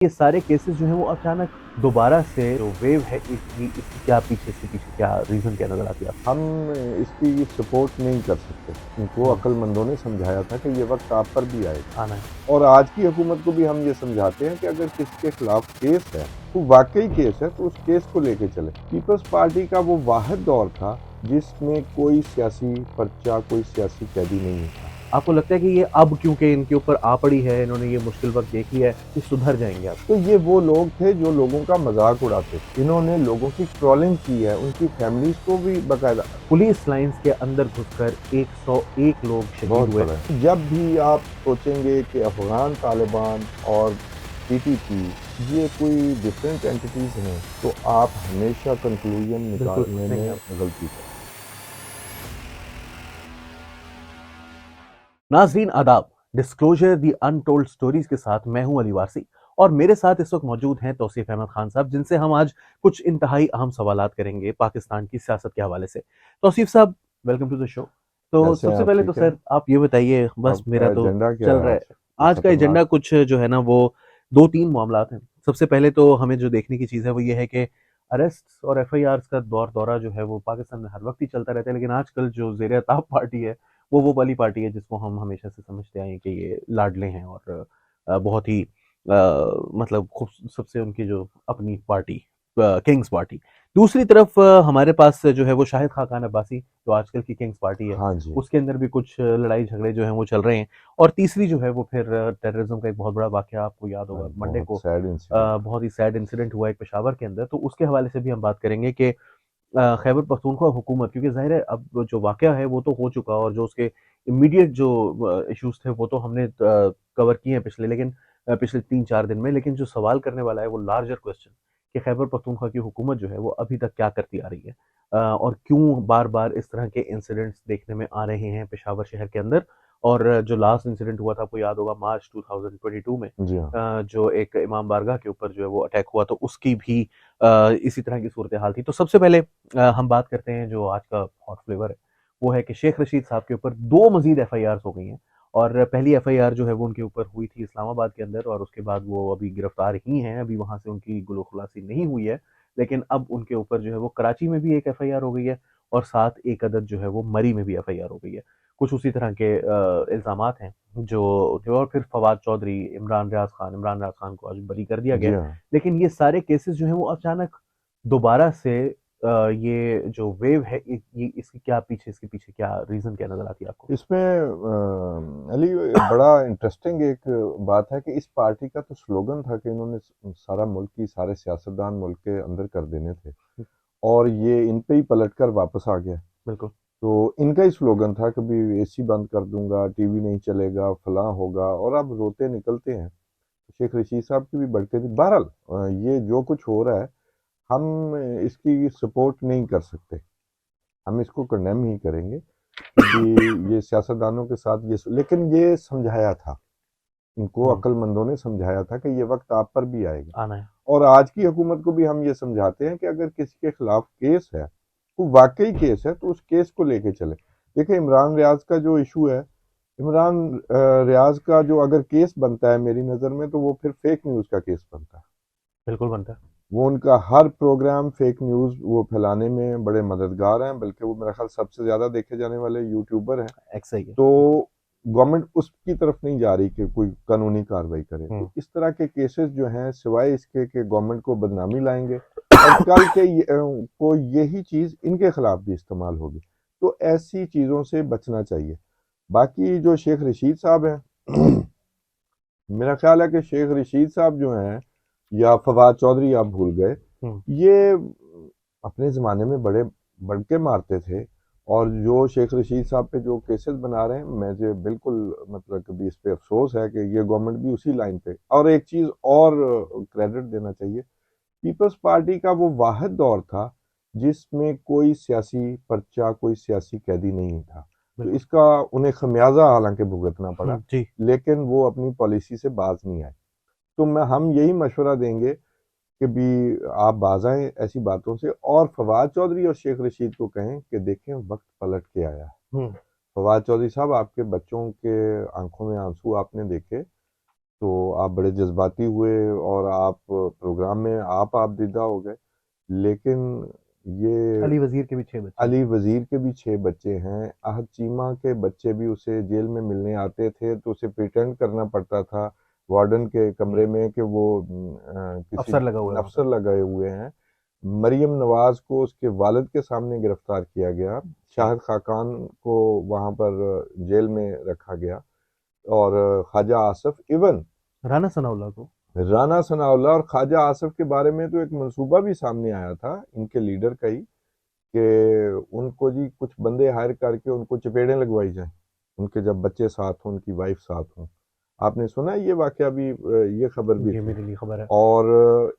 ये सारे केसेस जो हैं वो अचानक दोबारा से जो वेव है इसकी क्या पीछे इसके पीछे क्या रीज़न क्या नज़र आती है आपको? हम इसकी सपोर्ट नहीं कर सकते। इनको हुँ, अक्लमंदों ने समझाया था कि ये वक्त आप पर भी आएगा। आना है। और आज की हुकूमत को भी हम ये समझाते हैं कि अगर किसी के खिलाफ केस है, वो वाकई केस है, तो उस केस को लेके चले। पीपल्स पार्टी का वो वाहिद दौर था जिसमें कोई सियासी पर्चा, कोई सियासी कैदी नहीं था। आपको लगता है कि ये अब क्योंकि इनके ऊपर आ पड़ी है, इन्होंने ये मुश्किल वक़्त देख लिया है, ये सुधर जाएँगे अब? तो ये वो लोग थे जो लोगों का मजाक उड़ाते थे। इन्होंने लोगों की ट्रोलिंग की है, उनकी फैमिलीज को भी बाकायदा। पुलिस लाइन्स के अंदर घुसकर 101 लोग शहीद बहुत हुए। बड़ा है। जब भी आप सोचेंगे कि अफ़गान तालिबान और पीटीपी ये कोई डिफरेंट एंटिटीज़ हैं, तो आप हमेशा कंक्लूजन बिल्कुल निकालने फँसेंगे में आप। गलती करें। नाज़रीन आदाब, डिस्क्लोज़र द अनटोल्ड स्टोरीज़ के साथ मैं हूँ अली वारसी और मेरे साथ इस वक़्त मौजूद हैं तौसीफ़ अहमद खान साहब, जिनसे हम आज कुछ इंतहाई अहम सवालात करेंगे पाकिस्तान की सियासत के हवाले से। तौसीफ़ साहब, वेलकम टू द शो। तो कैसे हैं सबसे आप, पहले तो ठीक हैं? सर आप ये बताइए, बस आपका मेरा तो एजेंडा क्या चल है रहा है। आज? कोई आज का खतरनाक? एजेंडा कुछ जो है ना वो 2-3 मामलात हैं। सबसे पहले तो हमें जो देखने की चीज़ है वो ये है कि अरेस्ट्स और एफआईआर्स का दौरा जो है वो पाकिस्तान में हर वक़्त ही चलता रहता है, लेकिन आजकल जो ज़ेर-ए-ताब पार्टी है वो वाली पार्टी है जिसको हम हमेशा से समझते आए हैं कि ये लाडले हैं और बहुत ही मतलब खूब सबसे उनकी जो अपनी पार्टी किंग्स पार्टी। दूसरी तरफ हमारे पास जो है वो शाहिद खाकान अब्बासी जो आजकल की किंग्स पार्टी है, हाँ जी। उसके अंदर भी कुछ लड़ाई झगड़े जो हैं वो चल रहे हैं। और तीसरी जो है वो फिर टेररिज्म का एक बहुत बड़ा वाक़या आपको याद हाँ, होगा मंडे बहुत को सैड इंसिडेंट। बहुत ही सैड इंसिडेंट हुआ एक पेशावर के अंदर, तो उसके हवाले से भी हम बात करेंगे कि खैबर पख्तूनख्वा हुकूमत, क्योंकि ज़ाहिर है अब जो वाक़या है वो तो हो चुका और जो उसके इमीडिएट जो इश्यूज़ थे वो तो हमने कवर किए हैं पिछले, लेकिन पिछले 3-4 दिन में। लेकिन जो सवाल करने वाला है वो लार्जर क्वेश्चन कि खैबर पख्तूनख्वा की हुकूमत जो है वो अभी तक क्या करती आ रही है, और क्यों बार-बार इस तरह के इंसिडेंट्स देखने में आ रहे हैं पेशावर शहर के अंदर। और जो लास्ट इंसिडेंट हुआ था आपको याद होगा मार्च 2022 में, जी हाँ। जो एक इमाम बारगाह के ऊपर जो है वो अटैक हुआ, तो उसकी भी इसी तरह की सूरत हाल थी। तो सबसे पहले हम बात करते हैं जो आज का हॉट फ्लेवर है, वो है कि शेख रशीद साहब के ऊपर 2 मज़ीद एफआईआर्स हो गई हैं। और पहली एफआईआर जो है वो उनके ऊपर हुई थी इस्लामाबाद के अंदर और उसके बाद वो अभी गिरफ्तार ही हैं, अभी वहाँ से उनकी गुलो खुलासी नहीं हुई है। लेकिन अब उनके ऊपर जो है वो कराची में भी एक एफआईआर हो गई है और साथ एक अदद जो है वो मरी में भी एफआईआर हो गई है। कुछ उसी तरह के इल्ज़ामात हैं जो और फिर फवाद चौधरी, इमरान रियाज़ खान को आज बरी कर दिया जी गया है। हाँ। लेकिन ये सारे केसेस जो हैं वो अचानक दोबारा से ये जो वेव है ये इसके पीछे क्या रीज़न क्या नज़र आती है आपको? इसमें अली बड़ा इंटरेस्टिंग एक बात है कि इस पार्टी का तो स्लोगन था कि इन्होंने सारा मुल्क की सारे सियासतदान मुल्क के अंदर कर देने थे, और ये इन पे ही पलट कर वापस आ गया। बिल्कुल। तो इनका ही स्लोगन था कभी एसी बंद कर दूंगा, टीवी नहीं चलेगा, फलां होगा, और अब रोते निकलते हैं। शेख रशीद साहब की भी बढ़ते थी। बहरहाल ये जो कुछ हो रहा है, हम इसकी सपोर्ट नहीं कर सकते। हम इसको कंडेम ही करेंगे क्योंकि ये सियासतदानों के साथ ये, लेकिन ये समझाया था, इनको हुँ, अक्लमंदों ने समझाया था कि ये वक्त आप पर भी आएगा। आना है। और आज की हुकूमत को भी हम ये समझाते हैं कि अगर किसी के खिलाफ केस है, वो वाकई केस है, तो उस केस को लेके चले। देखिए, इमरान रियाज का जो इशू है, इमरान रियाज का जो अगर केस बनता है मेरी नज़र में, तो वो फिर फेक न्यूज़ का केस बनता है। बिल्कुल बनता है। वो उनका हर प्रोग्राम फेक न्यूज़ वो फैलाने में बड़े मददगार हैं, बल्कि वो मेरा ख्याल सबसे ज़्यादा देखे जाने वाले यूट्यूबर हैं। सही है। तो गवर्नमेंट उसकी तरफ नहीं जा रही कि कोई कानूनी कार्रवाई करे। तो हुँ, इस तरह के केसेस जो हैं, सिवाय इसके कि गवर्नमेंट को बदनामी लाएंगे, और कल के को यही चीज़ इनके खिलाफ भी इस्तेमाल होगी। तो ऐसी चीज़ों से बचना चाहिए। बाकी जो शेख रशीद साहब हैं मेरा ख्याल है कि शेख रशीद साहब जो हैं, या फवाद चौधरी आप भूल गए, हुँ, ये अपने ज़माने में बड़े बढ़ के मारते थे। और जो शेख रशीद साहब पे जो केसेस बना रहे हैं, मुझे बिल्कुल मतलब कभी इस पे अफसोस है कि ये गवर्नमेंट भी उसी लाइन पे। और एक चीज़ और क्रेडिट देना चाहिए, पीपल्स पार्टी का वो वाहिद दौर था जिसमें कोई सियासी पर्चा, कोई सियासी कैदी नहीं था। तो बिल्कुल। इसका उन्हें खमियाजा हालांकि भुगतना पड़ा, हुँ, जी। लेकिन वो अपनी पॉलिसी से बाज नहीं आए। तो हम यही मशवरा देंगे कि भी आप बाज आएं ऐसी बातों से, और फवाद चौधरी और शेख रशीद को कहें कि देखें वक्त पलट के आया है। हुँ, फवाद चौधरी साहब, आपके बच्चों के आंखों में आंसू आपने देखे, तो आप बड़े जज्बाती हुए और आप प्रोग्राम में आप दीदा हो गए। लेकिन ये अली वजीर के भी 6 बच्चे हैं। अली वजीर के भी 6 बच्चे हैं, अहद चीमा के बच्चे भी उसे जेल में मिलने आते थे, तो उसे प्रिटेंड करना पड़ता था वार्डन के कमरे में कि वो किसी अफसर लगा हुआ है वहां पे। अफसर लगाए हुए हैं। मरियम नवाज को उसके वालिद के सामने गिरफ्तार किया गया, जी। शाहिद खाकान को वहां पर जेल में रखा गया, और ख्वाजा आसिफ, इवन राना सनाउल्लाह को। राना सनाउल्लाह और ख्वाजा आसिफ के बारे में तो एक मंसूबा भी सामने आया था इनके लीडर का ही, कि उनको जी कुछ बंदे हायर करके उनको चपेड़ें लगवाई जाएं, उनके जब बच्चे साथ हों, उनकी वाइफ साथ हों। आपने सुना है ये वाकया भी, ये खबर भी ये थी। मेरे लिए खबर है। और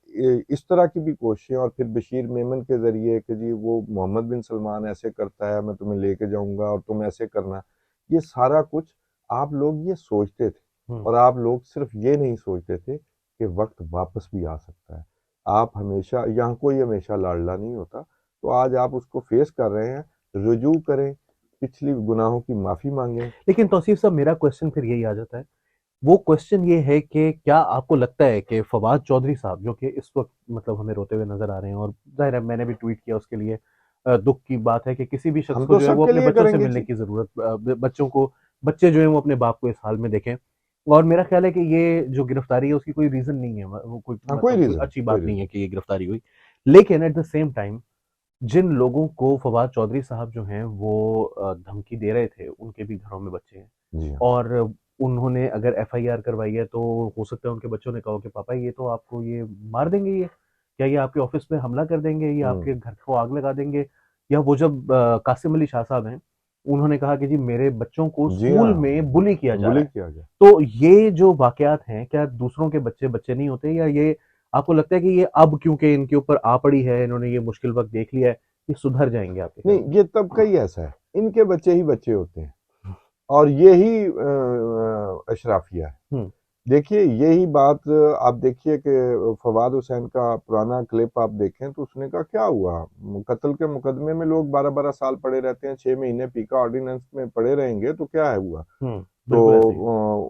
इस तरह की भी कोशिशें, और फिर बशीर मेमन के जरिए कि जी वो मोहम्मद बिन सलमान ऐसे करता है, मैं तुम्हें लेके जाऊंगा और तुम ऐसे करना, ये सारा कुछ आप लोग ये सोचते थे। हम्म। और आप लोग सिर्फ ये नहीं सोचते थे कि वक्त वापस भी आ सकता है। आप हमेशा, यहाँ कोई हमेशा लाडला नहीं होता, तो आज आप उसको फेस कर रहे हैं, रुजू करें, पिछली गुनाहों की माफी मांगें। लेकिन तौसीफ साहब, मेरा क्वेश्चन फिर यही आ जाता है। वो क्वेश्चन ये है कि क्या आपको लगता है कि फवाद चौधरी साहब, जो कि इस वक्त मतलब हमें रोते हुए नजर आ रहे हैं, और जाहिर है मैंने भी ट्वीट किया उसके लिए, दुख की बात है कि किसी भी शख्स हम को तो जो है वो सबके अपने लिए बच्चों से करेंगे मिलने जी। की जरूरत, बच्चों को, बच्चे जो हैं वो अपने बाप को इस हाल में देखें। और मेरा ख्याल है कि ये जो गिरफ्तारी है उसकी कोई रीजन नहीं है, वो कोई हाँ, कोई मतलब कोई रीजन, अच्छी कोई बात नहीं रीजन। है कि ये गिरफ्तारी हुई। लेकिन एट द सेम टाइम, जिन लोगों को फवाद चौधरी साहब जो हैं वो धमकी दे रहे थे, उनके भी घरों में बच्चे हैं। जी हाँ। और उन्होंने अगर एफआईआर करवाई है तो हो सकता है उनके बच्चों ने कहा कि पापा ये तो आपको ये मार देंगे, ये क्या ये आपके ऑफिस पे हमला कर देंगे, ये हम्म। आपके घर को आग लगा देंगे। या वो जब कासिम अली शाह साहब हैं, उन्होंने कहा कि जी मेरे बच्चों को जी स्कूल हाँ, में बुली किया जा रहा बुली है। किया गया। तो ये जो वाकयात हैं, क्या दूसरों के बच्चे बच्चे नहीं होते, या ये आपको लगता है कि ये अब क्योंकि इनके ऊपर आ पड़ी है, इन्होंने ये मुश्किल वक्त देख लिया है, ये सुधर जाएंगे आपके ख्याल नहीं, ये तबका ही ऐसा है, इनके बच्चे ही बच्चे होते हैं, और यही अशराफिया है। में? देखिए यही बात, आप देखिए कि फवाद हुसैन का पुराना क्लिप आप देखें तो उसने कहा क्या हुआ, कत्ल के मुकदमे में लोग 12-12 साल पड़े रहते हैं, 6 महीने पीका ऑर्डिनेंस में पड़े रहेंगे तो क्या है हुआ। तो बिल्कुल ऐसे ही।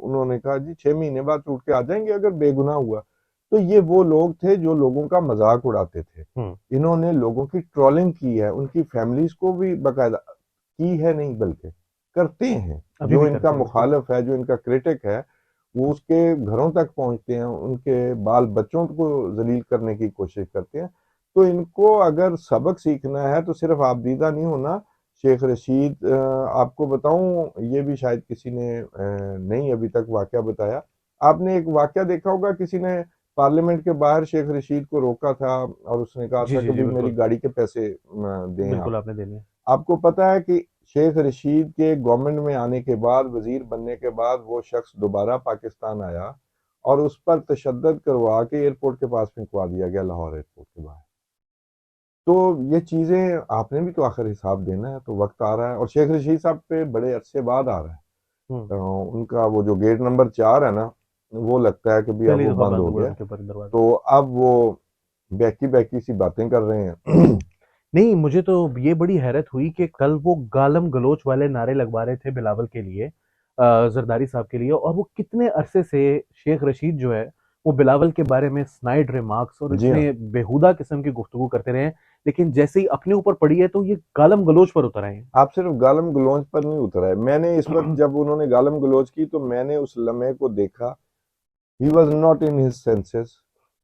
उन्होंने कहा जी 6 महीने बाद छूट के आ जाएंगे अगर बेगुनाह हुआ। तो ये वो लोग थे जो लोगों का मजाक उड़ाते थे। हम्म। इन्होंने लोगों की ट्रोलिंग की है, उनकी फैमिलीज को भी बाकायदा की है, नहीं बल्कि करते हैं। अभी जो भी इनका करते हैं, बिल्कुल। मुखालिफ है, जो इनका क्रिटिक है, वो उसके घरों तक पहुंचते हैं, उनके बाल बच्चों को जलील करने की कोशिश करते हैं। तो इनको अगर सबक सीखना है तो सिर्फ आबदीदा नहीं होना। शेख रशीद, आपको बताऊं, ये भी शायद किसी ने नहीं अभी तक वाकया बताया। आपने एक वाकया देखा होगा, किसी ने पार्लियामेंट के बाहर शेख रशीद को रोका था और उसने कहा जी था जी कि जी, भाई मेरी बिल्कुल। गाड़ी के पैसे दें आप। बिल्कुल आपने देनी है। आपको पता है कि शेख रशीद के गवर्नमेंट में आने के बाद, वजीर बनने के बाद, वो शख्स दोबारा पाकिस्तान आया और उस पर तशद्दद करवा के एयरपोर्ट के पास फेंकवा दिया गया, लाहौर एयरपोर्ट के बाहर। तो ये चीजें आपने भी तो आखिर हिसाब देना है, तो वक्त आ रहा है, और शेख रशीद साहब पे बड़े अरसे बाद आ रहा है। हम्म। उनका वो जो गेट नंबर 4 है ना, वो लगता है कि भी अब पहली वो दफा बंद बंद हो हुआ है गया। उनके ऊपर दरवाजा। तो अब वो बैकी बैकी सी बातें कर रहे हैं। नहीं, मुझे तो ये बड़ी हैरत हुई कि कल वो गालम गलोच वाले नारे लगवा रहे थे बिलावल के लिए, जरदारी साहब के लिए, और वो कितने अरसे से शेख रशीद जो है वो बिलावल के बारे में स्नाइड रिमार्क्स और जी हाँ। इतने बेहुदा किस्म की गुफ्तगू करते रहे हैं। लेकिन जैसे ही अपने ऊपर पड़ी है तो ये गालम गलोच पर उतर आए हैं। आप सिर्फ गालम गलौज पर नहीं उतरा है, मैंने इस वक्त जब उन्होंने गालम गलौज की तो मैंने उस लम्हे को देखा। He was not in his senses,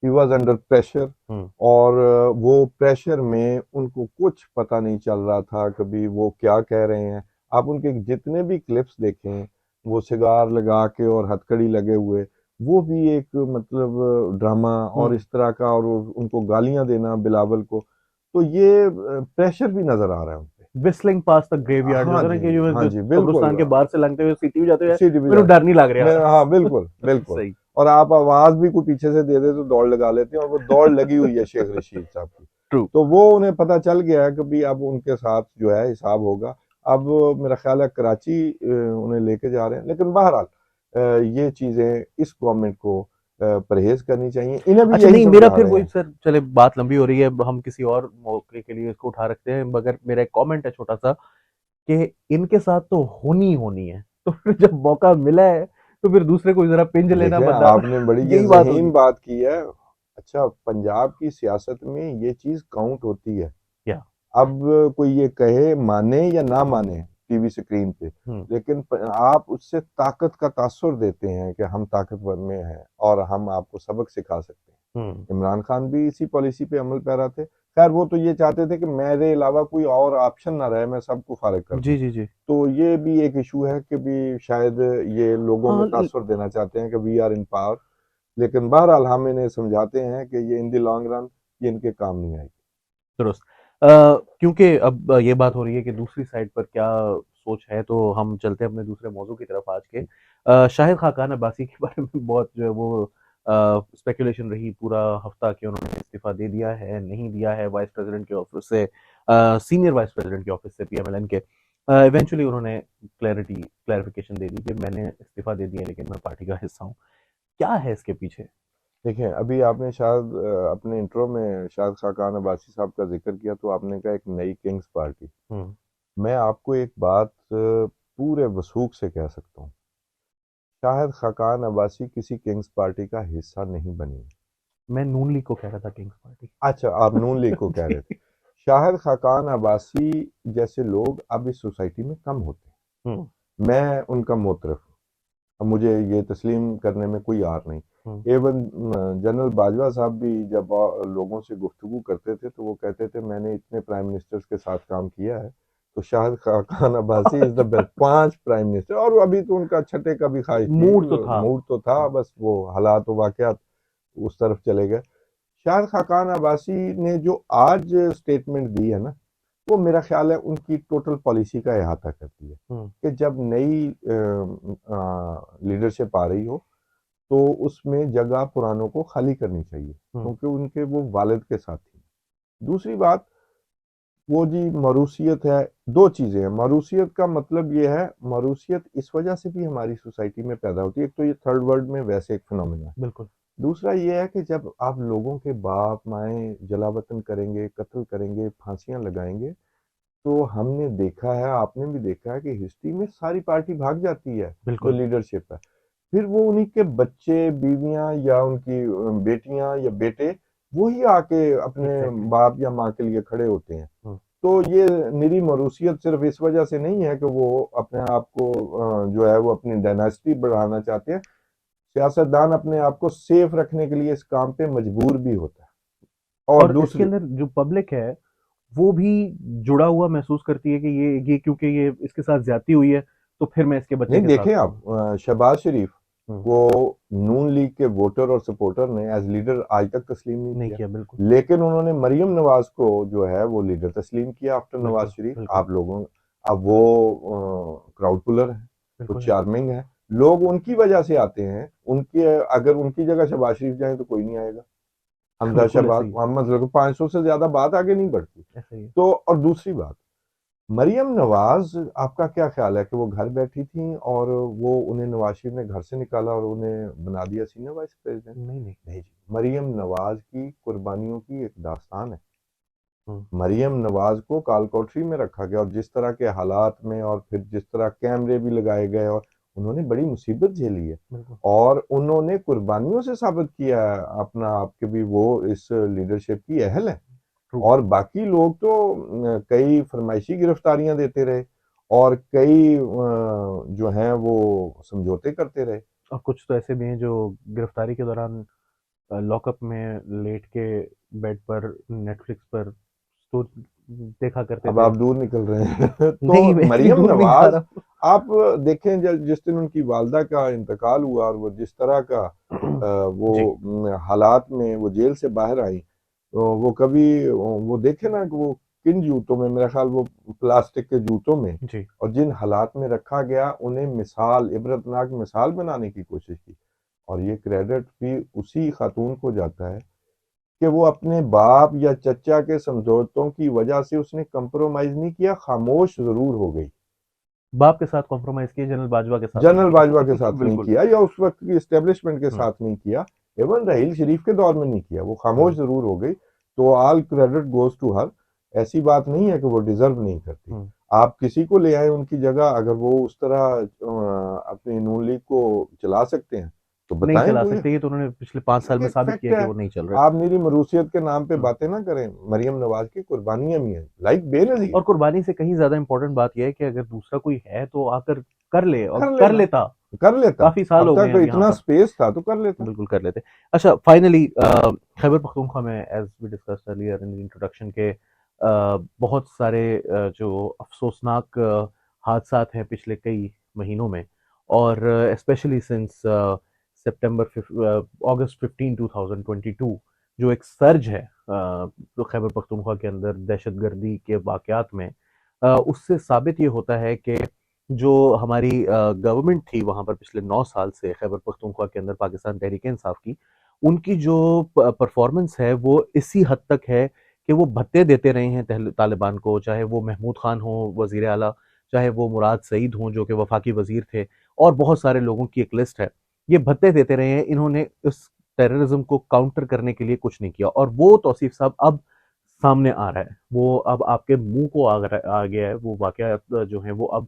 he was under pressure. Hmm. और वो प्रेशर में उनको कुछ पता नहीं चल रहा था कभी वो क्या कह रहे हैं। आप उनके जितने भी क्लिप्स देखें, वो सिगार लगा के और हथकड़ी लगे हुए, वो भी एक मतलब ड्रामा और हम्म। इस तरह का, और उनको गालियां देना बिलावल को, तो ये प्रेशर भी नजर आ रहा है उनपे। विस्लिंग पास द ग्रेवयार्ड, जो हाँ होता है ना जी, कि हाँ जो जी, बिल्कुल। कब्रिस्तान के बाहर से लंघते हुए सीटी भी जाते हुए, सीटी भी मेनू जा, डर नहीं लग मैं, रहा। हाँ बिल्कुल बिल्कुल। सही। और आप आवाज भी कोई पीछे से दे दे तो दौड़ लगा लेते हैं, और वो दौड़ लगी हुई है शेख रशीद साहब की। ट्रू। तो वो उन्हें पता चल गया है कि भी अब उनके साथ जो है हिसाब होगा। अब मेरा ख्याल है कराची उन्हें लेके जा रहे हैं, लेकिन बहरहाल ये चीजें इस गवर्नमेंट को परहेज करनी चाहिए, इन्हें भी अच्छा, यही नहीं, मेरा समझा फिर रहे वही हैं। सर, चले बात लंबी हो रही है, हम किसी और मौके के लिए इसको उठा रखते हैं, मगर मेरा एक कमेंट है छोटा सा कि इनके साथ तो होनी होनी है, तो फिर जब मौका मिला है तो फिर दूसरे को जरा पिंज लेना देखें बंदा, आपने बड़ी ये यही बात ज़हीन होगी बात की है। अच्छा, पंजाब की सियासत में ये चीज़ काउंट होती है। क्या। अब कोई ये कहे माने या ना माने टीवी स्क्रीन पे, हम्म। लेकिन आप उससे ताकत का तासुर देते हैं कि हम ताकतवर में हैं और हम आपको सबक सिखा सकते हैं। हम्म। इमरान खान भी इसी पॉलिसी पे अमल पैरा थे। खैर वो तो ये चाहते थे कि मेरे अलावा कोई और ऑप्शन ना रहे, मैं सबको फारिग कर दूं। जी जी जी। तो ये भी एक इशू है कि भी शायद ये लोगों में हाँ तासुर देना चाहते हैं कि वी आर इन पावर। लेकिन बहरहाल हम इन्हें समझाते हैं कि ये इन द लॉन्ग रन ये इनके काम नहीं आएगी। दुरुस्त। क्योंकि अब ये बात हो रही है कि दूसरी साइड पर क्या सोच है, तो हम चलते हैं अपने दूसरे मौजू की तरफ आज के। शाहिद खाकान अब्बासी के बारे में बहुत जो है वो स्पेकुलेशन रही पूरा हफ्ता कि उन्होंने इस्तीफा दे दिया है, नहीं दिया है वाइस प्रेसिडेंट के ऑफिस से, सीनियर वाइस प्रेसिडेंट के ऑफिस से पीएमएलएन के। इवेंचुअली उन्होंने क्लैरिफिकेशन दे दी कि मैंने इस्तीफा दे दिया लेकिन मैं पार्टी का हिस्सा हूँ। क्या है इसके पीछे। देखिए अभी आपने शायद अपने इंट्रो में शायद खाकान अब्बासी साहब का जिक्र किया तो आपने कहा एक नई किंग्स पार्टी। हम्म। मैं आपको एक बात पूरे वसूख से कह सकता हूँ, शायद खाकान अब्बासी किसी किंग्स पार्टी का हिस्सा नहीं बनी। मैं नून लीग को कह रहा था किंग्स पार्टी। अच्छा, आप नून लीग को कह रहे थे। जी। शाहिद खाकान अब्बासी जैसे लोग अब इस सोसाइटी में कम होते हम्म। हैं, मैं उनका मोतरफ हूँ। अब मुझे ये तस्लीम करने में कोई आर नहीं। हम्म। एवन जनरल बाजवा साहब भी जब लोगों से गुफ्तगू करते थे तो वो कहते थे मैंने इतने प्राइम मिनिस्टर्स के साथ काम किया है, तो Shahid Khaqan Abbasi is the best. 5 prime minister, और अभी तो उनका छठे का भी ख्वाहिश थी, मूड तो था। मूड तो था, बस वो हालात व वाकयात उस तरफ चले गए। शाहिद खाकान अब्बासी ने जो आज स्टेटमेंट दी है ना, वो मेरा ख्याल है उनकी टोटल पॉलिसी का अहाता करती है हम्म। कि जब नई लीडरशिप आ रही हो तो उसमें जगह पुरानों को खाली करनी चाहिए, हम्म। क्योंकि उनके वो वालिद के साथ थी। दूसरी बात, वो जी मरूसियत है। दो चीज़ें हैं, मरूसियत का मतलब ये है, मरूसियत इस वजह से भी हमारी सोसाइटी में पैदा होती है, एक तो ये थर्ड वर्ल्ड में वैसे एक फिनोमिना है। बिल्कुल। दूसरा ये है कि जब आप लोगों के बाप माए जलावतन करेंगे, कत्ल करेंगे, फांसियां लगाएंगे, तो हमने देखा है, आपने भी देखा है कि हिस्ट्री में सारी पार्टी भाग जाती है जो बिल्कुल। लीडरशिप है। फिर वो उन्हीं के बच्चे, बीवियां या उनकी बेटियां या बेटे वही आके अपने एग्जैक्टली। बाप या माँ के लिए खड़े होते हैं। हम्म। तो ये निरी मरूसियत सिर्फ इस वजह से नहीं है कि वो अपने आप को जो है वो अपनी डायनासिटी बढ़ाना चाहते हैं। सियासतदान अपने आप को सेफ रखने के लिए इस काम पे मजबूर भी होता है। और और इसके दूसरी, अंदर जो पब्लिक है वो भी जुड़ा हुआ महसूस करती है कि ये क्योंकि ये इसके साथ ज्यादती हुई है तो फिर मैं इसके बच्चे नहीं के साथ देखें खड़ा आप, हूँ। शहबाज शरीफ हम्म। को नून लीग के वोटर और सपोर्टर ने एज लीडर आज तक तस्लीम नहीं नहीं किया, किया। बिल्कुल। लेकिन उन्होंने मरियम नवाज को जो है वो लीडर तस्लीम किया आफ्टर नवाज बिल्कुल। शरीफ। बिल्कुल। आप लोगों, अब वो क्राउड पुलर है, वो बिल्कुल है। चार्मिंग है, लोग उनकी वजह से आते हैं। उनकी अगर उनकी जगह शहबाज शरीफ जाए तो कोई नहीं आएगा। हमजा बिल्कुल ऐसा शहबाज ही है। मोहम्मद 500 से ज्यादा बात आगे नहीं बढ़ती। ऐसा ही है। तो और दूसरी बात, मरियम नवाज, आपका क्या ख्याल है कि वो घर बैठी थी और वो उन्हें नवाज शरीफ ने घर से निकाला और उन्हें बना दिया सीनियर वाइस प्रेसिडेंट? नहीं नहीं। नहीं जी, मरियम नवाज की कुर्बानियों की एक दास्तान है। हम्म। मरियम नवाज को काल कोठरी में रखा गया और जिस तरह के हालात में, और फिर जिस तरह कैमरे भी लगाए गए, और उन्होंने बड़ी मुसीबत झेली है बिल्कुल। और उन्होंने कुर्बानियों से साबित किया है अपना आप के भी वो इस लीडरशिप की अहल है। ट्रू। और बाकी लोग तो कई फरमाइशी गिरफ्तारियां देते रहे और कई जो हैं वो समझौते करते रहे। और कुछ तो ऐसे भी हैं जो गिरफ्तारी के दौरान लॉकअप में लेट के बेड पर नेटफ्लिक्स पर स्टोर देखा करते अब थे। आप दूर निकल रहे हैं तो नहीं मैं इतनी मरियम दूर नहीं जा नवाज, रहा आप देखें जिस दिन उनकी वालदा का इंतकाल हुआ और वो जिस तरह का हूँ। जी। वो हालात में वो जेल से बाहर आई, तो वो कभी वो देखे ना कि वो किन जूतों में, मेरा ख्याल वो प्लास्टिक के जूतों में, जी। और जिन हालात में रखा गया, उन्हें मिसाल, इबरतनाक मिसाल बनाने की कोशिश की। और ये क्रेडिट भी उसी खातून को जाता है कि वो अपने बाप या चचा के समझौतों की वजह से उसने कंप्रोमाइज नहीं किया, खामोश जरूर हो गई। बाप के साथ कॉम्प्रोमाइज किए, जनरल बाजवा के साथ नहीं जनरल बाजवा के किया। साथ नहीं बिल्कुल। किया या उस वक्त की एस्टेब्लिशमेंट के हम्म। साथ नहीं किया, एवन रहील शरीफ के दौर में नहीं किया, वो खामोश हम्म। जरूर हो गई। तो all credit goes to her. ऐसी बात नहीं है कि वो डिजर्व नहीं करती। आप किसी को ले आए उनकी जगह, अगर वो उस तरह अपनी नून लीग को चला सकते हैं तो नहीं बताएं चला कोई। सकते, ये तो उन्होंने पिछले 5 साल में एक साबित फैक्ट किया कि है। वो नहीं चल रहे। आप मेरी मरूसियत के नाम पे हम्म। बातें ना करें। मरियम नवाज की कुर्बानियां भी हैं, लाइक बेनजीर। और कुर्बानी से कहीं ज्यादा इंपॉर्टेंट बात यह है कि अगर दूसरा कोई है तो आकर कर ले, और कर कर लेना, लेता। कर लेता। काफी साल अब हो गए तक हैं अब यहाँ इतना पर। स्पेस था तो कर लेता। बिल्कुल कर लेते। अच्छा, फाइनली खैबर पख्तूनख्वा में, as we discussed earlier in introduction के, बहुत सारे जो अफसोसनाक हादसात हैं पिछले कई महीनों में, और स्पेशली सिंस सितंबर अगस्त 15 2022, जो एक सर्ज है तो खैबर पख्तूनख्वा के अंदर दहशतगर्दी के वाकयात में, उससे साबित ये होता है कि जो हमारी गवर्नमेंट थी वहां पर पिछले 9 साल से खैबर पख्तूनख्वा के अंदर, पाकिस्तान तहरीक इंसाफ की, उनकी जो परफॉर्मेंस है वो इसी हद तक है कि वो भत्ते देते रहे हैं तालिबान को, चाहे वो महमूद खान हो वजीर आला, चाहे वो मुराद सईद हों जो कि वफाकी वजीर थे, और बहुत सारे लोगों की एक लिस्ट है। ये भत्ते देते रहे हैं, इन्होंने इस टेररिज्म को काउंटर करने के लिए कुछ नहीं किया, और वो तौसीफ साहब अब सामने आ रहा है, वो अब आपके मुंह को आ गया है, वो वाकया जो है वो अब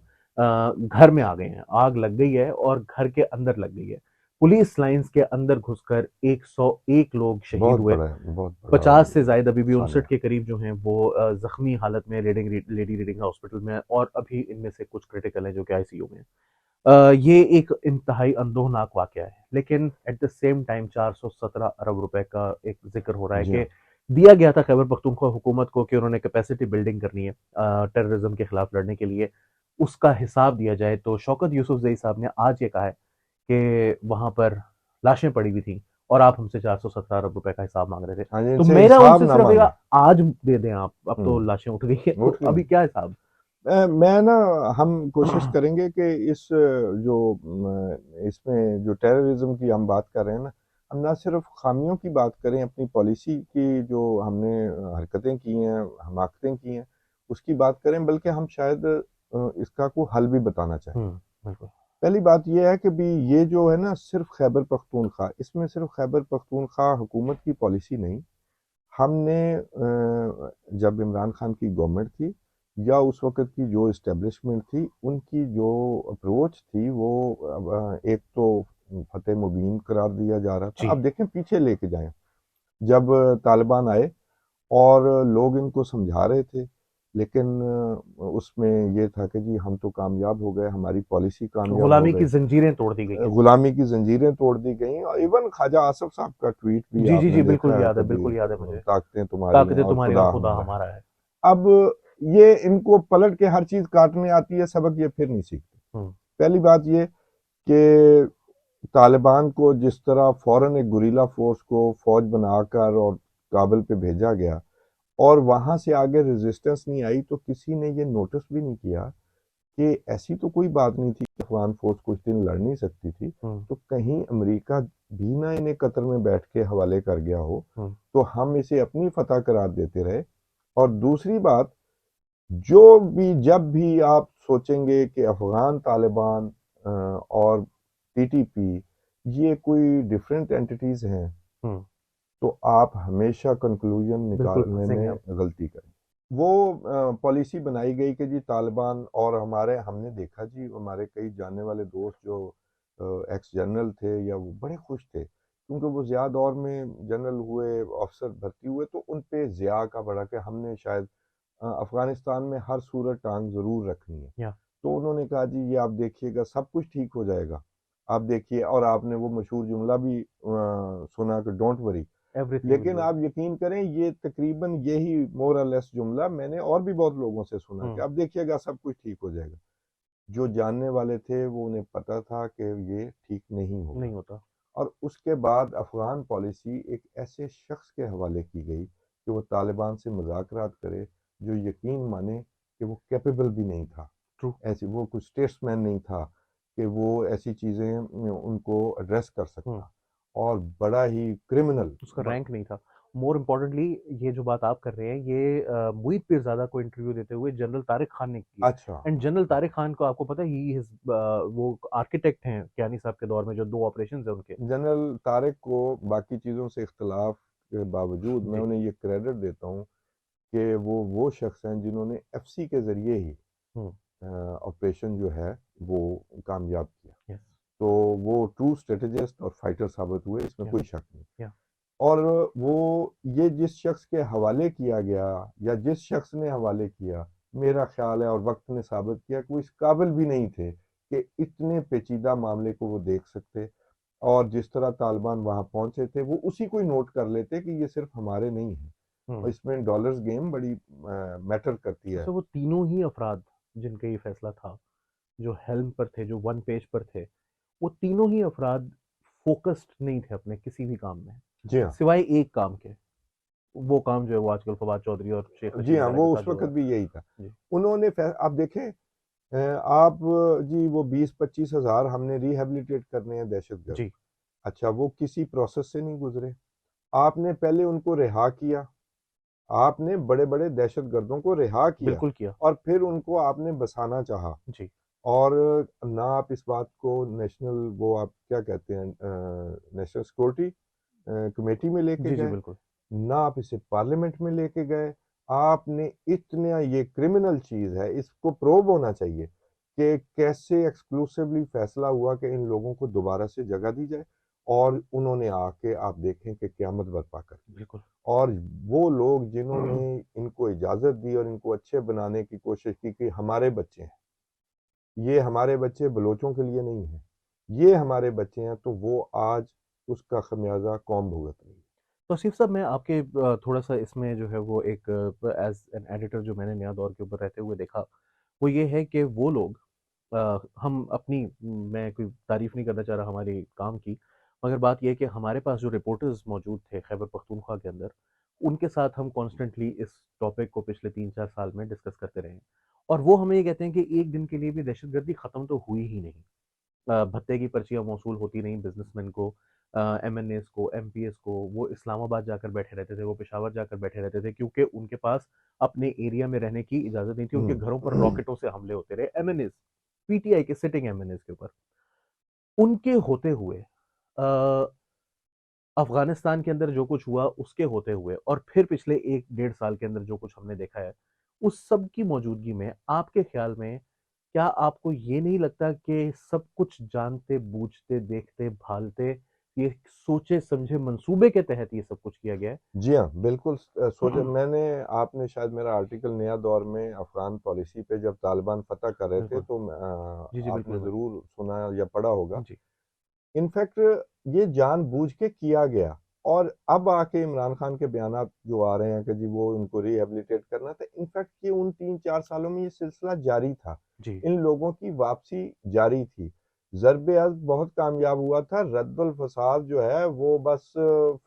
घर में आ गए हैं, आग लग गई है और घर के अंदर लग गई है। पुलिस लाइंस के अंदर घुसकर 101 लोग शहीद बहुत हुए, बड़ा है, बहुत बड़ा 50 से ज्यादा, अभी भी नुकसान 59 है। के करीब जो हैं वो जख्मी हालत में लेडी रीडिंग हॉस्पिटल में हैं, और अभी इनमें से कुछ क्रिटिकल हैं जो कि आईसीयू में हैं। ये एक इंतहाई अंदोहनाक वाकया है, लेकिन एट द सेम टाइम 417 अरब रुपए का एक जिक्र हो रहा है जी कि हाँ। दिया गया था खैबर पख्तूनख्वा हुकूमत को कि उन्होंने कैपेसिटी बिल्डिंग करनी है टेररिज्म के खिलाफ लड़ने के लिए, उसका हिसाब दिया जाए तो शौकत यूसुफजई साहब ने आज ये कहा है कि वहां पर लाशें पड़ी हुई थी और आप हमसे 417 अरब रुपए का हिसाब मांग रहे थे। हाँ जी, तो इनसे मेरा हिसाब उनसे ना सिर्फ एक, मांगे। आज दे दें आप, अब तो लाशें उठ गई है, तो उठ गई। अभी क्या हिसाब? मैं ना, हम कोशिश करेंगे कि इस जो इसमें जो टेररिज्म की हम बात कर रहे हैं ना, हम ना सिर्फ खामियों की बात करें, अपनी पॉलिसी की जो हमने हरकतें की हैं, हमाकतें की हैं, उसकी बात करें, बल्कि हम शायद इसका को हल भी बताना चाहें। बिल्कुल। पहली बात यह है कि भी ये जो है ना, सिर्फ खैबर पख्तूनख्वा, इसमें सिर्फ खैबर पख्तूनख्वा हुकूमत की पॉलिसी नहीं, हमने जब इमरान खान की गवर्नमेंट थी या उस वक्त की जो इस्टेब्लिशमेंट थी, उनकी जो अप्रोच थी वो एक तो फतेह मुबीन करार दिया जा रहा था। जी। अब देखें, पीछे लेके जाएं, जब तालिबान आए और लोग इनको समझा रहे थे, लेकिन उसमें ये था कि जी हम तो कामयाब हो गए, हमारी पॉलिसी कामयाब हो गुलामी की गई, जंजीरें तोड़ दी गई हैं। गुलामी की जंजीरें तोड़ दी गई। और इवन ख्वाजा आसफ साहब का ट्वीट भी जी, जी, आपने जी, देखा है कभी, बिल्कुल याद है मुझे। ताकतें तुम्हारी हैं ताकतें और तुम्हारी और खुदा खुदा हमारा है। हमारा है। अब ये इनको पलट के हर चीज काटने आती है, सबक ये फिर नहीं सीखते। हुँ, पहली बात ये कि तालिबान को जिस तरह फौरन एक गुरीला फोर्स को फौज बनाकर और काबुल पे भेजा गया, और वहां से आगे रेजिस्टेंस नहीं आई, तो किसी ने ये नोटिस भी नहीं किया कि ऐसी तो कोई बात नहीं थी कि अफगान फोर्स कुछ दिन लड़ नहीं सकती थी, हुँ, तो कहीं अमेरिका भी ना इन्हें कतर में बैठ के हवाले कर गया हो, हुँ, तो हम इसे अपनी फतह करार देते रहे। और दूसरी बात, जो भी जब भी आप सोचेंगे कि अफगान तालिबान और टीटीपी ये कोई डिफरेंट एंटिटीज हैं, हुँ, तो आप हमेशा कंक्लूजन बिल्कुल निकालने फँसेंगे में आप। गलती करें। वो पॉलिसी बनाई गई कि जी तालिबान, और हमारे हमने देखा जी, हमारे कई जानने वाले दोस्त जो एक्स जनरल थे, या वो बड़े खुश थे क्योंकि वो ज़िया दौर में जनरल हुए, ऑफिसर भर्ती हुए, तो उन पे ज़िया का बड़ा कि हमने शायद अफ़गानिस्तान में हर सूरत टांग ज़रूर रखनी है। या तो उन्होंने कहा जी ये आप देखिएगा, सब कुछ ठीक हो जाएगा, आप देखिए। और आपने वो मशहूर जुमला भी सुना कि डोंट वरी। एवरीथिंग विल लेकिन बी आप यकीन करें, ये तकरीबन यही मोर और लेस जुमला मैंने और भी बहुत लोगों से सुना कि हुँ, अब देखिएगा सब कुछ ठीक हो जाएगा। जो जानने वाले थे वो, उन्हें पता था कि ये ठीक नहीं नहीं होगा। होता। और उसके बाद अफगान पॉलिसी एक ऐसे शख्स के हवाले की गई कि वो तालिबान से मुज़ाकरात करे, जो यकीन माने कि वो कैपेबल भी नहीं था, ट्रू। ऐसी वो कुछ स्टेट्समैन नहीं था कि वो ऐसी चीज़ें उनको एड्रेस कर हुँ, सकता, और बड़ा ही क्रिमिनल। उसका रैंक नहीं था। मोर इम्पोर्टेंटली, ये जो बात आप कर रहे हैं, ये मुईद पीरज़ादा को इंटरव्यू देते हुए जनरल तारिक खान ने की है। अच्छा। एंड जनरल तारिक खान को आपको पता है, ही इज़ वो आर्किटेक्ट हैं कियानी साहब के दौर में, जो 2 ऑपरेशंस हैं उनके। जनरल तारिक को बाकी चीज़ों से इख्तलाफ के बावजूद मैं जी। उन्हें ये क्रेडिट देता हूँ कि वो शख्स हैं जिन्होंने एफसी के ज़रिए ही हम्म। ऑपरेशन जो है वो कामयाब किया। यस। तो वो ट्रू स्ट्रेटेजिस्ट और फाइटर साबित हुए, इसमें या। कोई शक नहीं। या। और वो ये जिस शख्स के हवाले किया गया या जिस शख्स ने हवाले किया, मेरा ख्याल है और वक्त ने साबित किया कि वो इस काबिल भी नहीं थे कि इतने पेचीदा मामले को वो देख सकते। और जिस तरह तालिबान वहाँ पहुंचे थे वो उसी को ही नोट कर लेते कि ये सिर्फ हमारे नहीं है, और हम्म। इसमें डॉलर्स गेम बड़ी मैटर करती है। अच्छा, वो तीनों ही अफराद जिनका ये फैसला था, जो हेल्म पर थे, जो वन पेज पर थे, वो तीनों ही अफराद फोकस्ड नहीं थे अपने किसी भी काम में, जी हाँ। सिवाय एक काम के। वो काम जो है वो आजकल फवाद चौधरी और शेख जी रशीद हाँ, वगैरह के वो साथ उस जो हो वक्त रहा भी यही था। है। जी। उन्होंने आप देखें, आप जी वो 20-25 हज़ार हमने रिहेबिलिटेट करने हैं दहशतगर्द। जी। अच्छा, वो किसी प्रोसेस से नहीं गुजरे। आपने पहले उनको रिहा किया, आपने बड़े बड़े दहशतगर्दों को रिहा किया, बिल्कुल किया। और फिर उनको आपने बसाना चाहा। जी। और ना आप इस बात को नेशनल, वो आप क्या कहते हैं, नेशनल सिक्योरिटी कमेटी में लेके जी। जी गए, बिल्कुल। ना आप इसे पार्लियामेंट में लेके गए। आपने इतना, ये क्रिमिनल चीज है, इसको प्रोब होना चाहिए कि कैसे एक्सक्लूसिवली फैसला हुआ कि इन लोगों को दोबारा से जगह दी जाए। और उन्होंने आके आप देखें कि क़यामत बर्पा कर दी। बिल्कुल। और वो लोग जिन्होंने इनको इजाजत दी और इनको अच्छे बनाने की कोशिश की कि हमारे बच्चे हैं, ये हमारे बच्चे बलोचों के लिए नहीं हैं, ये हमारे बच्चे हैं, तो वो आज उसका खमियाजा कौम भुगत रही है। तो आसिफ साहब, मैं आपके थोड़ा सा इसमें जो है वो एक एज एन एडिटर जो मैंने नया दौर के ऊपर रहते हुए देखा, वो ये है कि वो लोग, हम अपनी, मैं कोई तारीफ नहीं करना चाह रहा हमारे काम की, मगर बात यह है कि हमारे पास जो रिपोर्टर्स मौजूद थे खैबर पख्तूनख्वा के अंदर, उनके साथ हम कॉन्स्टेंटली इस टॉपिक को पिछले 3-4 साल में डिस्कस करते रहे हैं। और वो हमें ये कहते हैं कि एक दिन के लिए भी दहशतगर्दी ख़त्म तो हुई ही नहीं। भत्ते की पर्चियाँ मौसूल होती नहीं बिजनेसमैन को, एमएनएस को, एमपीएस को। वो इस्लामाबाद जाकर बैठे रहते थे, वो पेशावर जाकर बैठे रहते थे, क्योंकि उनके पास अपने एरिया में रहने की इजाज़त नहीं थी। उनके घरों पर हम्म। रॉकेटों से हमले होते रहे, एमएनएस, पीटीआई के सिटिंग एमएनएस के ऊपर। उनके होते हुए अफगानिस्तान के अंदर जो कुछ हुआ, उसके होते हुए, और फिर पिछले 1-1.5 साल के अंदर जो कुछ हमने देखा है, उस सब की मौजूदगी में आपके ख्याल में क्या आपको ये नहीं लगता कि सब कुछ जानते बूझते देखते भालते, ये सोचे समझे मंसूबे के तहत ये सब कुछ किया गया है? जी हाँ, बिल्कुल। सोचा मैंने, आपने शायद मेरा आर्टिकल नया दौर में अफगान पॉलिसी पे जब तालिबान फतह कर रहे थे बिल्कुल। तो जी जी बिल्कुल आपने बिल्कुल। ज़रूर सुना या पढ़ा होगा। जी। इनफैक्ट ये जानबूझ के किया गया। और अब आके इमरान खान के बयानात जो आ रहे हैं कि जी वो इनको रिहेबिलिटेट करना था, इनफैक्ट ये उन 3-4 सालों में ये सिलसिला जारी था। जी। इन लोगों की वापसी जारी थी। ज़रब अज़्ज़ बहुत कामयाब हुआ था, रद्दुल फसाद जो है वो बस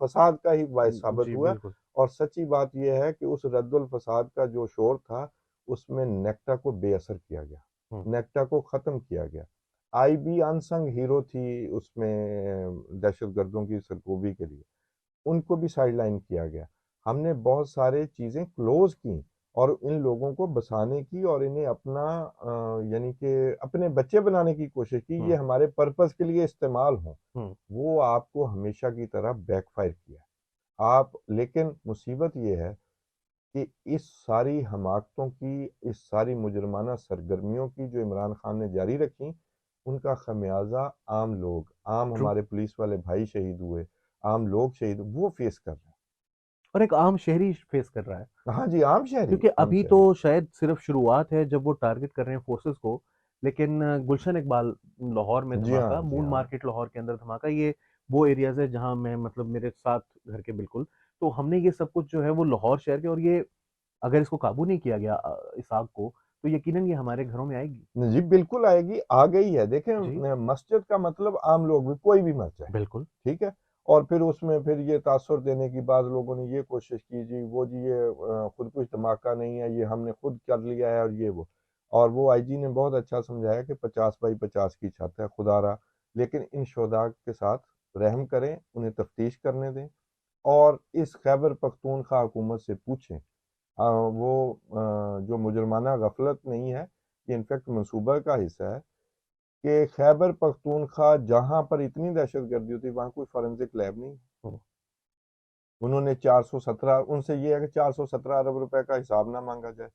फसाद का ही बायस साबित जी हुआ। बिल्कुल। और सच्ची बात यह है कि उस रद्दुल फसाद का जो शोर था, उसमें नेक्टा को बेअसर किया गया, हम्म। नेक्टा को ख़त्म किया गया। आईबी अनसंग हीरो थी उसमें दहशतगर्दों की सरकोबी के लिए, उनको भी साइडलाइन किया गया। हमने बहुत सारे चीज़ें क्लोज की और इन लोगों को बसाने की और इन्हें अपना यानी कि अपने बच्चे बनाने की कोशिश की, ये हम्म। हमारे पर्पस के लिए इस्तेमाल हों। हम्म। वो आपको हमेशा की तरह बैकफायर किया। आप, लेकिन मुसीबत ये है कि इस सारी हमाकतों की, इस सारी मुजरमाना सरगर्मियों की जो इमरान खान ने जारी रखी, उनका खमियाजा आम लोग, आम ट्रू। हमारे पुलिस वाले भाई शहीद हुए, आम लोग शहीद, वो फेस कर रहे और एक आम शहरी फेस कर रहा है, हैं। हाँ जी, आम शहरी, क्योंकि आम अभी तो शहरी। शायद सिर्फ शुरुआत है जब वो टारगेट कर रहे हैं फोर्सेस को। लेकिन गुलशन इकबाल लाहौर में जी धमाका, हाँ, जी मून हाँ। मार्केट लाहौर के अंदर धमाका, ये वो एरियाज है जहां मैं, मतलब मेरे साथ घर के बिल्कुल। तो हमने ये सब कुछ जो है वो लाहौर शहर के, और ये अगर इसको काबू नहीं किया गया, इस आग को, तो यकीनन ये हमारे घरों में आएगी। जी बिल्कुल आएगी, आ गई है। देखें, जी मस्जिद का मतलब आम लोग भी, कोई भी मर जाए, बिल्कुल। ठीक है। और फिर उसमें फिर ये तासुर देने की बाद लोगों ने ये कोशिश की, जी वो जी ये खुदकुश धमाका नहीं है, ये हमने खुद कर लिया है, और ये वो। और वो आईजी ने बहुत अच्छा समझाया कि 50 बाई 50 की छत है, खुदारा, लेकिन इन शोधा के साथ रहम करें, उन्हें तफ्तीश करने दें। और इस खैबर पख्तूनख्वा हुकूमत से पूछें, वो जो मुजरमाना गफलत नहीं है, ये इनफैक्ट मनसूबा का हिस्सा है कि खैबर पख्तूनख्वा जहाँ पर इतनी दहशत गर्दी होती है, वहाँ कोई फॉरेंसिक लैब नहीं। उन्होंने 417 उनसे ये है कि 417 अरब रुपए का हिसाब ना मांगा जाए।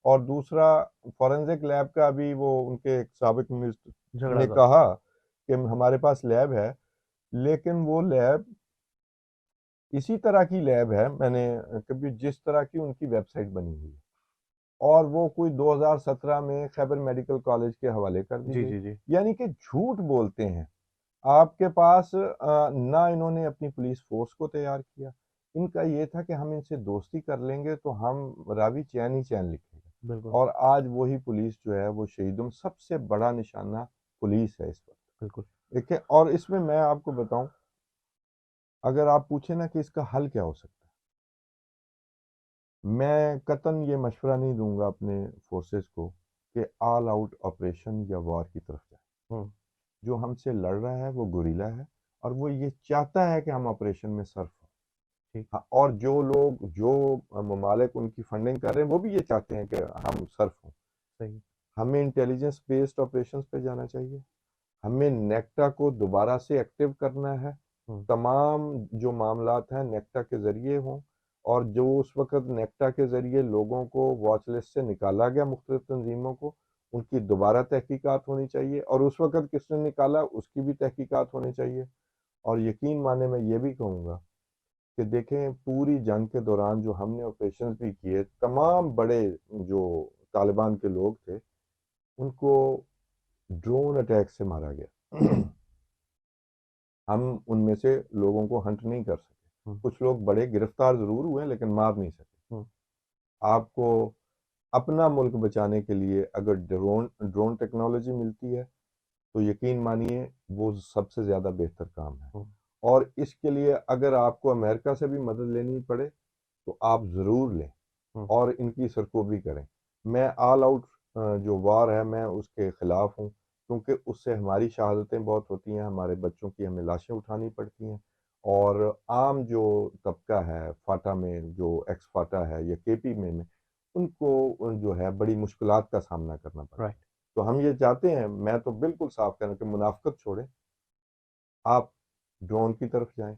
और दूसरा, फॉरेंसिक लैब का भी वो उनके एक साबिक मिनिस्टर झगड़ा ने था। कहा कि हमारे पास लैब है, लेकिन वो लैब इसी तरह की लैब है, मैंने कभी जिस तरह की उनकी वेबसाइट बनी हुई है, और वो कोई 2017 में खैबर मेडिकल कॉलेज के हवाले कर दी जी, गई। जी, जी। यानी कि झूठ बोलते हैं। आपके पास ना इन्होंने अपनी पुलिस फोर्स को तैयार किया, इनका ये था कि हम इनसे दोस्ती कर लेंगे तो हम रावी चैन ही चैन लिखेगा। बिल्कुल, और आज वही पुलिस जो है वो शहीदों में सबसे बड़ा निशाना पुलिस है इस वक्त। बिल्कुल। देखिए, और इसमें मैं आपको बताऊं, अगर आप पूछे ना कि इसका हल क्या हो सकता है, मैं कतन ये मशवरा नहीं दूंगा अपने फोर्सेस को कि ऑल आउट ऑपरेशन या वॉर की तरफ जाए। हुँ, जो हमसे लड़ रहा है वो गुरीला है, और वो ये चाहता है कि हम ऑपरेशन में सर्फ हों। ठीक, हाँ, और जो लोग, जो ममालिक उनकी फंडिंग कर रहे हैं, वो भी ये चाहते हैं कि हम सर्फ हों। सही। हमें इंटेलिजेंस बेस्ड ऑपरेशंस पे जाना चाहिए। हमें नेक्टा को दोबारा से एक्टिव करना है। हुँ, तमाम जो मामलात हैं नेक्टा के ज़रिए हों, और जो उस वक़्त नेक्टा के ज़रिए लोगों को वॉच लिस्ट से निकाला गया, मुख्तलिफ तंजीमों को, उनकी दोबारा तहकीकात होनी चाहिए, और उस वक़्त किसने निकाला उसकी भी तहकीकात होनी चाहिए। और यकीन माने मैं ये भी कहूँगा कि देखें, पूरी जंग के दौरान जो हमने ऑपरेशंस भी किए, तमाम बड़े जो तालिबान के लोग थे, उनको ड्रोन अटैक से मारा गया। हम उनमें से लोगों को हंट नहीं कर सके। हुँ, कुछ लोग बड़े गिरफ्तार ज़रूर हुए, लेकिन मार नहीं सके। हुँ, आपको अपना मुल्क बचाने के लिए अगर ड्रोन ड्रोन टेक्नोलॉजी मिलती है, तो यकीन मानिए वो सबसे ज़्यादा बेहतर काम है। हुँ, और इसके लिए अगर आपको अमेरिका से भी मदद लेनी पड़े, तो आप ज़रूर लें, हुँ, और इनकी सरकोबी करें। मैं ऑल आउट जो वार है, मैं उसके ख़िलाफ़ हूँ, क्योंकि उससे हमारी शहादतें बहुत होती हैं, हमारे बच्चों की हमें लाशें उठानी पड़ती हैं, और आम जो तबका है फाटा में, जो एक्स फाटा है या केपी में उनको जो है बड़ी मुश्किलात का सामना करना पड़ता राइट। है। तो हम ये चाहते हैं, मैं तो बिल्कुल साफ कह रहा हूँ कि मुनाफ़िक़त छोड़ें, आप ड्रोन की तरफ जाएँ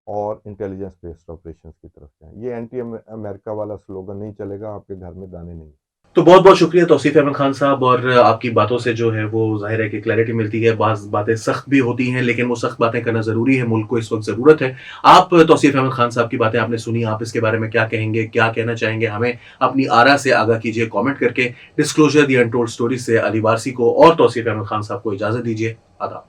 और इंटेलिजेंस बेस्ड ऑपरेशंस की तरफ जाएँ। ये एंटी अमेरिका वाला स्लोगन नहीं चलेगा, आपके घर में दाने नहीं। तो बहुत-बहुत शुक्रिया तौसीफ़ अहमद खान साहब और आपकी बातों से जो है वो ज़ाहिर है कि क्लैरिटी मिलती है। बाज़ बातें सख्त भी होती हैं, लेकिन वो सख्त बातें करना ज़रूरी है, मुल्क को इस वक़्त ज़रूरत है। आप तौसीफ़ अहमद खान साहब की बातें आपने सुनी, आप इसके बारे में क्या कहेंगे, क्या कहना चाहेंगे? हमें अपनी आरा से आगाह कीजिए कमेंट करके। डिस्क्लोज़र द अनटोल्ड स्टोरीज़ से अली वारसी को और तौसीफ़ अहमद खान साहब को इजाज़त दीजिए। आदाब।